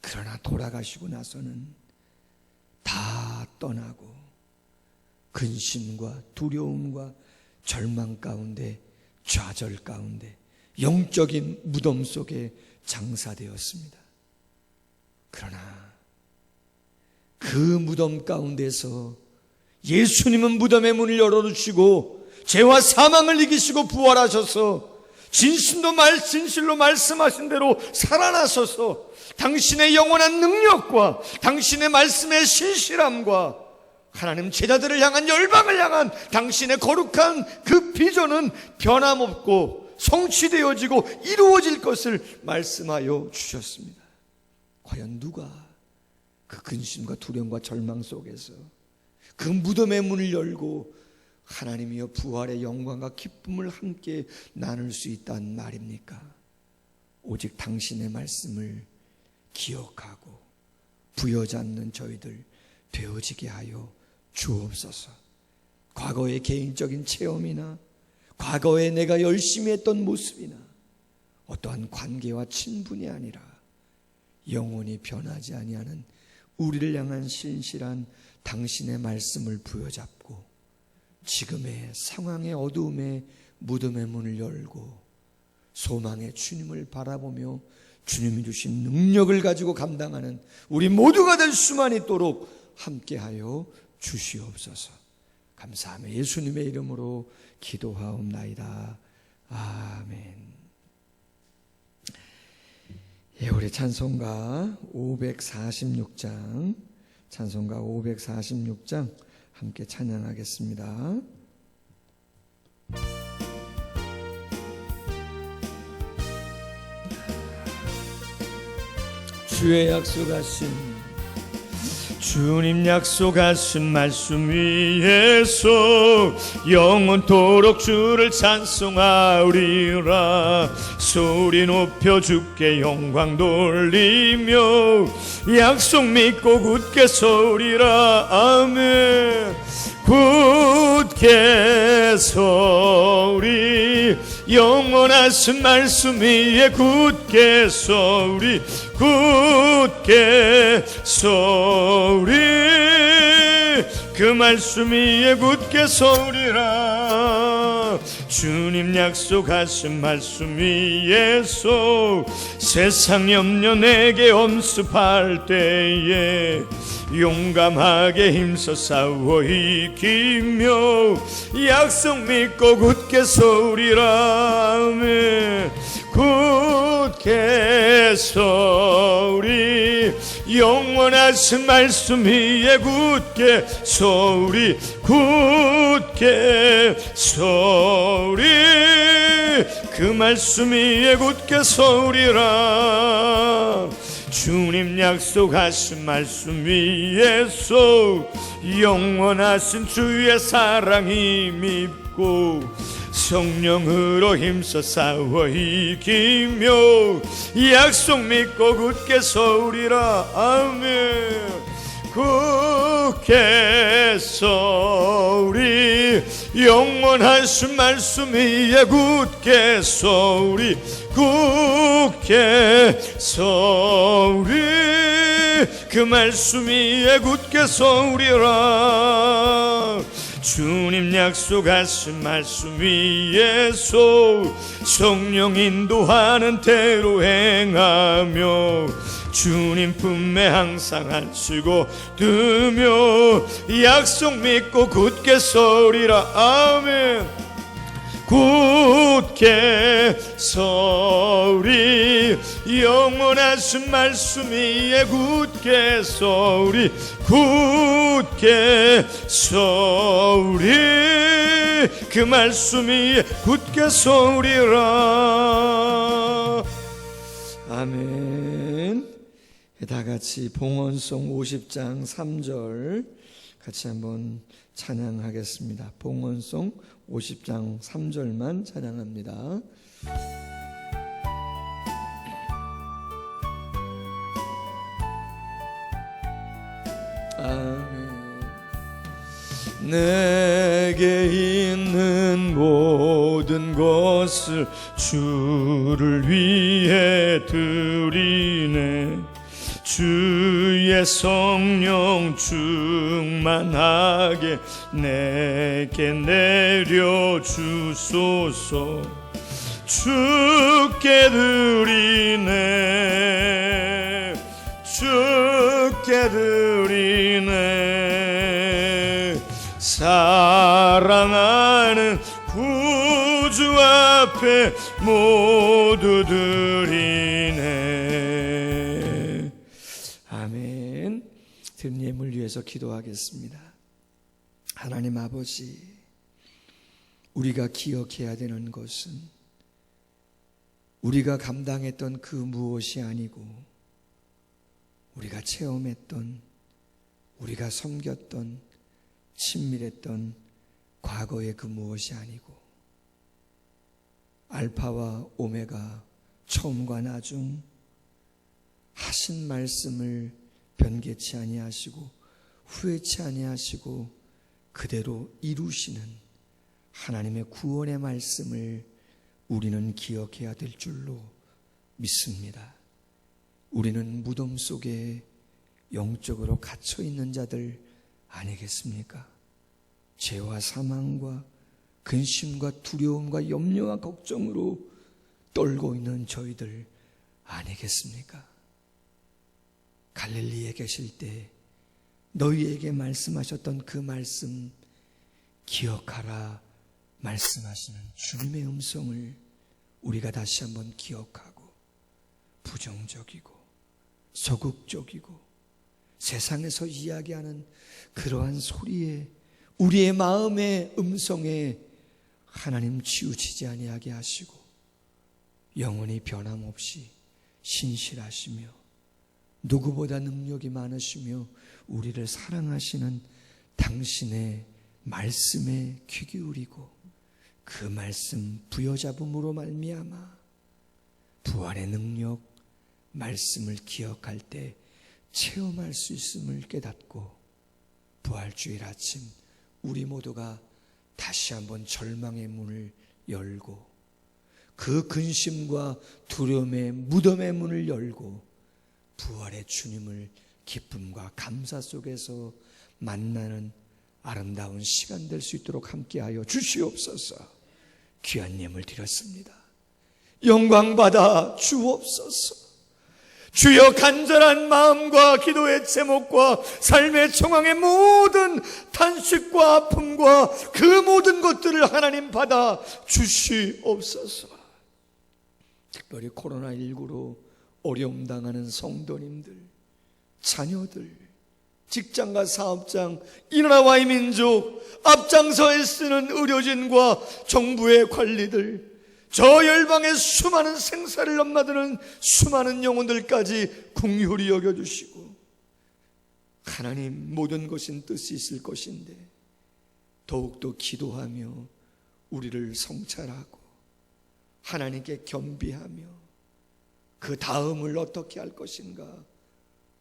그러나 돌아가시고 나서는 다 떠나고 근심과 두려움과 절망 가운데, 좌절 가운데 영적인 무덤 속에 장사되었습니다. 그러나 그 무덤 가운데서 예수님은 무덤의 문을 열어주시고 죄와 사망을 이기시고 부활하셔서 진실로 말씀하신 대로 살아나셔서 당신의 영원한 능력과 당신의 말씀의 신실함과 하나님 제자들을 향한 열방을 향한 당신의 거룩한 그 비전은 변함없고 성취되어지고 이루어질 것을 말씀하여 주셨습니다. 과연 누가 그 근심과 두려움과 절망 속에서 그 무덤의 문을 열고 하나님이여 부활의 영광과 기쁨을 함께 나눌 수 있단 말입니까? 오직 당신의 말씀을 기억하고 부여잡는 저희들 되어지게 하여 주옵소서. 과거의 개인적인 체험이나 과거에 내가 열심히 했던 모습이나 어떠한 관계와 친분이 아니라 영원히 변하지 아니하는 우리를 향한 신실한 당신의 말씀을 부여잡고 지금의 상황의 어두움에 무덤의 문을 열고 소망의 주님을 바라보며 주님이 주신 능력을 가지고 감당하는 우리 모두가 될 수만 있도록 함께하여 주시옵소서. 감사하며 예수님의 이름으로 기도하옵나이다. 아멘. 우리 찬송가 546장, 찬송가 546장 함께 찬양하겠습니다. 주의 약속하신, 주님 약속하신 말씀 위에서 영원토록 주를 찬송하리라. 소리 높여 주께 영광 돌리며 약속 믿고 굳게 서리라. 아멘. 굳게 서리, 영원하신 말씀 위에 굳게 서리, 굳게 서리, 그 말씀 위에 굳게 서리라. 주님 약속하신 말씀 위에서 세상 염려 내게 엄습할 때에 용감하게 힘써 싸워 이기며 약속 믿고 굳게 서리라. 굳게 서리, 영원하신 말씀 위에 굳게 서리, 굳게 서리, 그 말씀 위에 굳게 서리라. 주님 약속하신 말씀 위에서 영원하신 주의 사랑이 밉고 성령으로 힘써 싸워 이기며 약속 믿고 굳게 서리라. 아멘. 굳게 서리, 영원하신 말씀 위에 굳게 서리, 굳게 서리, 그 말씀 위에 굳게 서리라. 주님 약속하신 말씀 위에서 성령 인도하는 대로 행하며 주님 품에 항상 앉히고 두며 약속 믿고 굳게 서리라. 아멘. 굳게 서리 영원하신 말씀 위에 굳게 서리 굳게 서리 그 말씀 위에 굳게 서리라. 아멘. 다 같이 봉헌송 50장 3절 같이 한번 찬양하겠습니다. 봉헌송 50장 3절만 찬양합니다. 아멘. 내게 있는 모든 것을 주를 위해 드리네. 주의 성령 충만하게 내게 내려주소서. 주께 드리네. 주께 드리네. 사랑하는 구주 앞에 모두 드리네. 아멘. 드린 예물 위해서 기도하겠습니다. 하나님 아버지, 우리가 기억해야 되는 것은 우리가 감당했던 그 무엇이 아니고 우리가 체험했던, 우리가 섬겼던, 친밀했던 과거의 그 무엇이 아니고 알파와 오메가, 처음과 나중 하신 말씀을 변개치 아니하시고 후회치 아니하시고 그대로 이루시는 하나님의 구원의 말씀을 우리는 기억해야 될 줄로 믿습니다. 우리는 무덤 속에 영적으로 갇혀 있는 자들 아니겠습니까? 죄와 사망과 근심과 두려움과 염려와 걱정으로 떨고 있는 저희들 아니겠습니까? 갈릴리에 계실 때 너희에게 말씀하셨던 그 말씀 기억하라 말씀하시는 주님의 음성을 우리가 다시 한번 기억하고 부정적이고 소극적이고 세상에서 이야기하는 그러한 소리에 우리의 마음의 음성에 하나님 치우치지 아니하게 하시고 영원히 변함없이 신실하시며 누구보다 능력이 많으시며 우리를 사랑하시는 당신의 말씀에 귀 기울이고 그 말씀 부여잡음으로 말미암아 부활의 능력 말씀을 기억할 때 체험할 수 있음을 깨닫고 부활주일 아침 우리 모두가 다시 한번 절망의 문을 열고 그 근심과 두려움의 무덤의 문을 열고 부활의 주님을 기쁨과 감사 속에서 만나는 아름다운 시간 될 수 있도록 함께하여 주시옵소서. 귀한 예물 드렸습니다. 영광 받아 주옵소서. 주여, 간절한 마음과 기도의 제목과 삶의 정황의 모든 탄식과 아픔과 그 모든 것들을 하나님 받아 주시옵소서. 특별히 코로나19로 어려움 당하는 성도님들, 자녀들, 직장과 사업장, 이 나라와 이 민족, 앞장서 애쓰는 의료진과 정부의 관리들, 저 열방의 수많은 생사를 넘나드는 수많은 영혼들까지 긍휼히 여겨주시고 하나님 모든 것인 뜻이 있을 것인데 더욱더 기도하며 우리를 성찰하고 하나님께 겸비하며 그 다음을 어떻게 할 것인가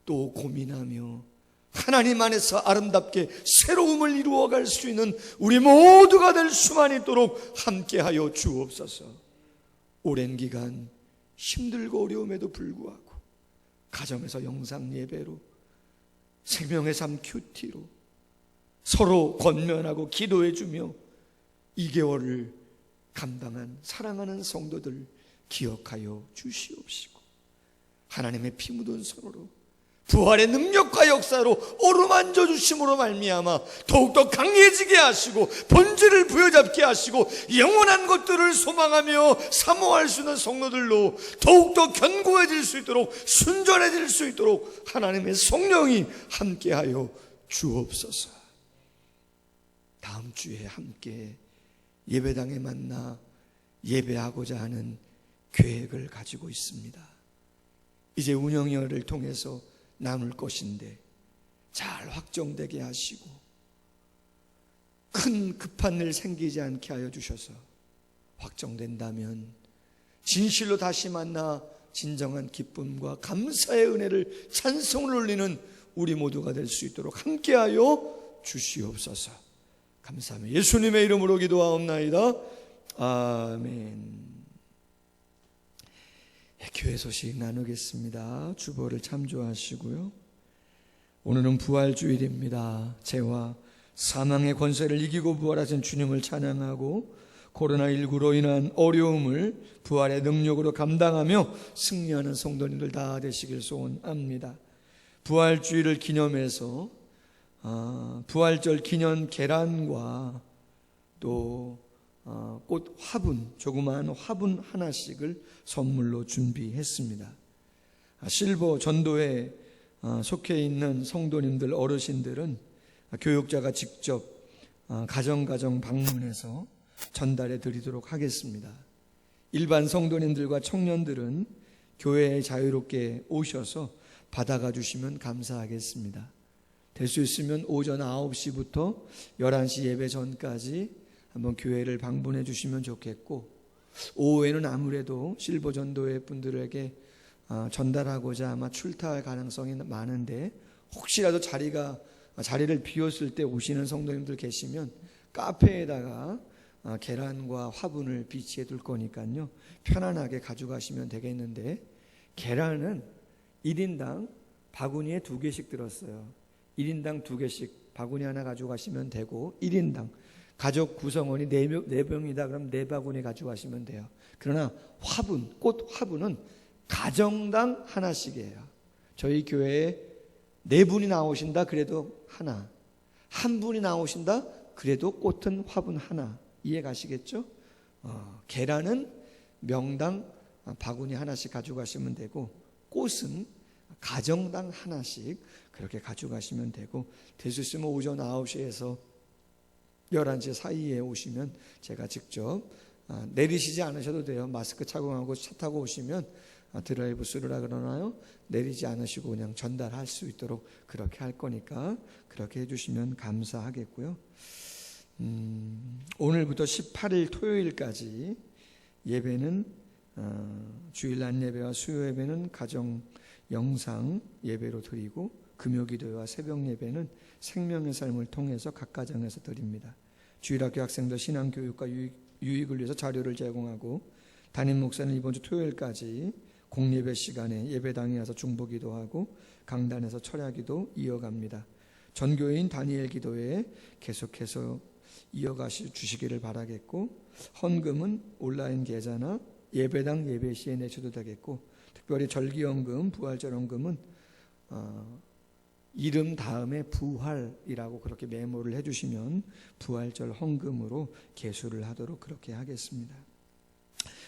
또 고민하며 하나님 안에서 아름답게 새로움을 이루어갈 수 있는 우리 모두가 될 수만 있도록 함께하여 주옵소서. 오랜 기간 힘들고 어려움에도 불구하고 가정에서 영상 예배로 생명의 삶 큐티로 서로 권면하고 기도해주며 2개월을 감당한 사랑하는 성도들 기억하여 주시옵시고 하나님의 피 묻은 손으로 부활의 능력과 역사로 어루만져 주심으로 말미암아 더욱더 강해지게 하시고 본질을 부여잡게 하시고 영원한 것들을 소망하며 사모할 수 있는 성도들로 더욱더 견고해질 수 있도록 순전해질 수 있도록 하나님의 성령이 함께하여 주옵소서. 다음 주에 함께 예배당에 만나 예배하고자 하는 계획을 가지고 있습니다. 이제 운영위원회를 통해서 나눌 것인데 잘 확정되게 하시고 큰 급한 일 생기지 않게 하여 주셔서 확정된다면 진실로 다시 만나 진정한 기쁨과 감사의 은혜를 찬송을 올리는 우리 모두가 될 수 있도록 함께하여 주시옵소서. 감사합니다. 예수님의 이름으로 기도하옵나이다. 아멘. 교회 소식 나누겠습니다. 주보를 참조하시고요. 오늘은 부활주일입니다. 죄와 사망의 권세를 이기고 부활하신 주님을 찬양하고 코로나19로 인한 어려움을 부활의 능력으로 감당하며 승리하는 성도님들 다 되시길 소원합니다. 부활주일을 기념해서 부활절 기념 계란과 또 꽃 화분, 조그마한 화분 하나씩을 선물로 준비했습니다. 실버 전도에 속해 있는 성도님들, 어르신들은 교육자가 직접 가정 방문해서 전달해 드리도록 하겠습니다. 일반 성도님들과 청년들은 교회에 자유롭게 오셔서 받아가 주시면 감사하겠습니다. 될 수 있으면 오전 9시부터 11시 예배 전까지 한번 교회를 방문해 주시면 좋겠고, 오후에는 아무래도 실버 전도회 분들에게 전달하고자 아마 출타할 가능성이 많은데, 혹시라도 자리를 비웠을 때 오시는 성도님들 계시면 카페에다가 계란과 화분을 비치해 둘 거니까요, 편안하게 가져가시면 되겠는데, 계란은 1인당 바구니에 2개씩 들었어요. 1인당 2개씩 바구니 하나 가져가시면 되고, 1인당 가족 구성원이 4명이다 그럼 4바구니 가져가시면 돼요. 그러나 화분, 꽃 화분은 가정당 하나씩이에요. 저희 교회에 4분이 나오신다 그래도 하나, 1분이 나오신다 그래도 꽃은 화분 하나. 이해 가시겠죠? 계란은 명당 바구니 하나씩 가져가시면 되고, 꽃은 가정당 하나씩 그렇게 가져가시면 되고, 될 수 있으면 오전 9시에서 11시 사이에 오시면 제가 직접 내리시지 않으셔도 돼요. 마스크 착용하고 차 타고 오시면 드라이브 스루라 그러나요? 내리지 않으시고 그냥 전달할 수 있도록 그렇게 할 거니까 그렇게 해주시면 감사하겠고요. 오늘부터 18일 토요일까지 예배는 주일 낮 예배와 수요 예배는 가정 영상 예배로 드리고, 금요기도와 새벽 예배는 생명의 삶을 통해서 각 가정에서 드립니다. 주일학교 학생들 신앙교육과 유익을 위해서 자료를 제공하고, 담임 목사는 이번 주 토요일까지 공예배 시간에 예배당에 와서 중보기도하고 강단에서 철야기도 이어갑니다. 전교인 다니엘 기도회에 계속해서 이어가시 주시기를 바라겠고, 헌금은 온라인 계좌나 예배당 예배 시에 내셔도 되겠고, 특별히 절기헌금, 부활절 헌금은 이름 다음에 부활이라고 그렇게 메모를 해주시면 부활절 헌금으로 계수를 하도록 그렇게 하겠습니다.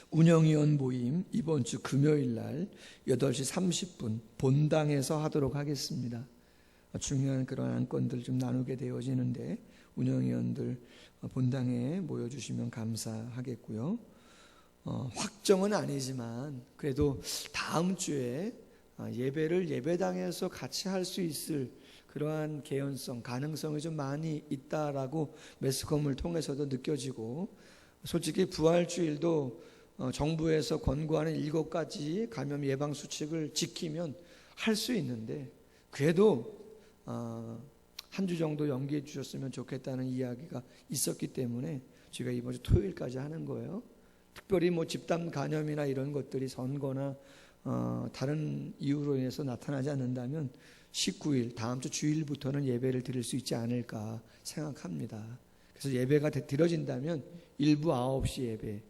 운영위원 모임 이번 주 금요일 날 8시 30분 본당에서 하도록 하겠습니다. 중요한 그런 안건들 좀 나누게 되어지는데 운영위원들 본당에 모여주시면 감사하겠고요. 확정은 아니지만 그래도 다음 주에 예배를 예배당에서 같이 할 수 있을 그러한 개연성, 가능성이 좀 많이 있다라고 매스컴을 통해서도 느껴지고, 솔직히 부활주일도 정부에서 권고하는 7가지 감염 예방 수칙을 지키면 할 수 있는데, 그래도 한 주 정도 연기해 주셨으면 좋겠다는 이야기가 있었기 때문에 저희가 이번 주 토요일까지 하는 거예요. 특별히 집단 감염이나 이런 것들이 선거나 다른 이유로 인해서 나타나지 않는다면 19일 다음 주 주일부터는 예배를 드릴 수 있지 않을까 생각합니다. 그래서 예배가 드려진다면 1부 9시 예배,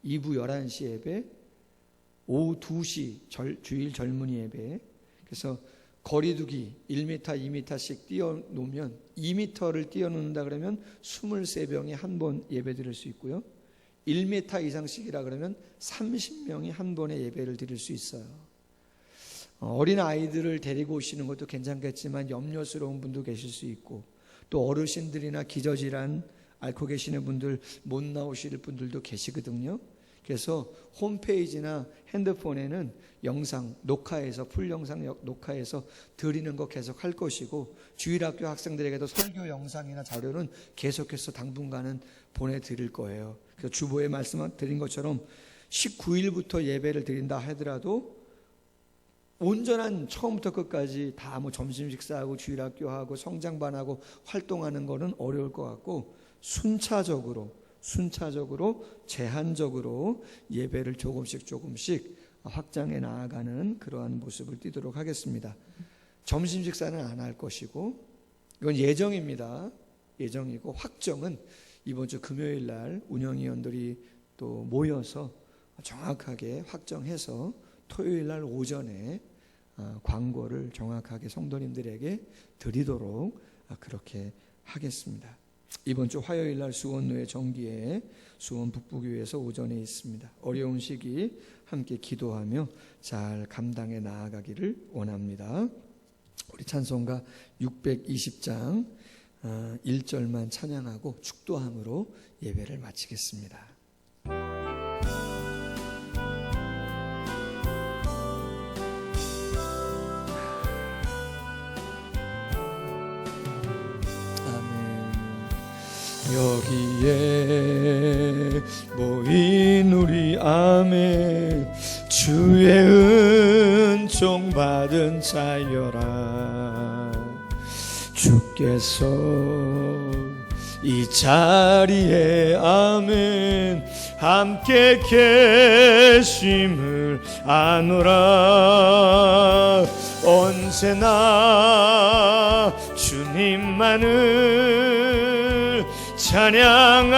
2부 11시 예배, 오후 2시 주일 젊은이 예배. 그래서 거리두기 1m, 2m씩 뛰어놓으면 2m를 뛰어놓는다 그러면 23명이 한 번 예배 드릴 수 있고요. 1m 이상씩이라 그러면 30명이 한 번에 예배를 드릴 수 있어요. 어린 아이들을 데리고 오시는 것도 괜찮겠지만 염려스러운 분도 계실 수 있고, 또 어르신들이나 기저질환 앓고 계시는 분들 못 나오실 분들도 계시거든요. 그래서 홈페이지나 핸드폰에는 영상 녹화해서, 풀 영상 녹화해서 드리는 거 계속 할 것이고, 주일학교 학생들에게도 설교 영상이나 자료는 계속해서 당분간은 보내드릴 거예요. 그래서 주보에 말씀드린 것처럼 19일부터 예배를 드린다 하더라도 온전한 처음부터 끝까지 다 뭐 점심 식사하고 주일학교하고 성장반하고 활동하는 거는 어려울 것 같고, 순차적으로 제한적으로 예배를 조금씩 확장해 나아가는 그러한 모습을 띠도록 하겠습니다. 점심 식사는 안 할 것이고, 이건 예정입니다. 예정이고, 확정은 이번 주 금요일 날 운영위원들이 또 모여서 정확하게 확정해서 토요일 날 오전에 광고를 정확하게 성도님들에게 드리도록 그렇게 하겠습니다. 이번 주 화요일 날 수원로의 정기에 수원 북부교회에서 오전에 있습니다. 어려운 시기 함께 기도하며 잘 감당해 나아가기를 원합니다. 우리 찬송가 620장 1절만 찬양하고 축도함으로 예배를 마치겠습니다. 여기에 모인 우리 아멘, 주의 은총 받은 자여라. 주께서 이 자리에 아멘 함께 계심을 아노라. 언제나 주님만을 찬양하며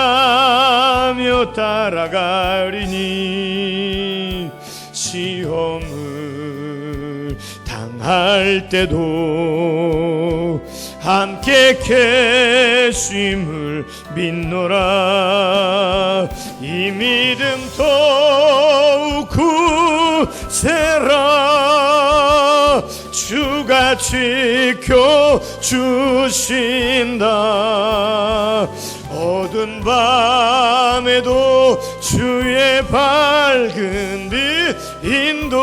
따라가리니, 시험을 당할 때도 함께 계심을 믿노라. 이 믿음 더욱 굳세라. 주가 지켜주신다. 어두운 밤에도 주의 밝은 빛 인도하여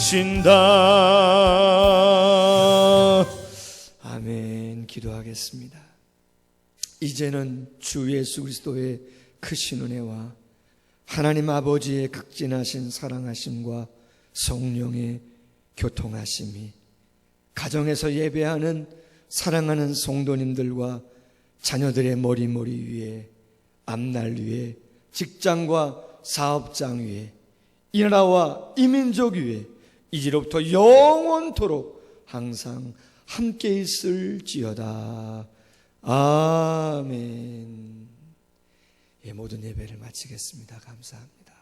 주신다. 아멘. 기도하겠습니다. 이제는 주 예수 그리스도의 크신 은혜와 하나님 아버지의 극진하신 사랑하심과 성령의 교통하심이 가정에서 예배하는 사랑하는 성도님들과 자녀들의 머리 위에, 앞날 위에, 직장과 사업장 위에, 이 나라와 이 민족 위에 이제로부터 영원토록 항상 함께 있을지어다. 아멘. 모든 예배를 마치겠습니다. 감사합니다.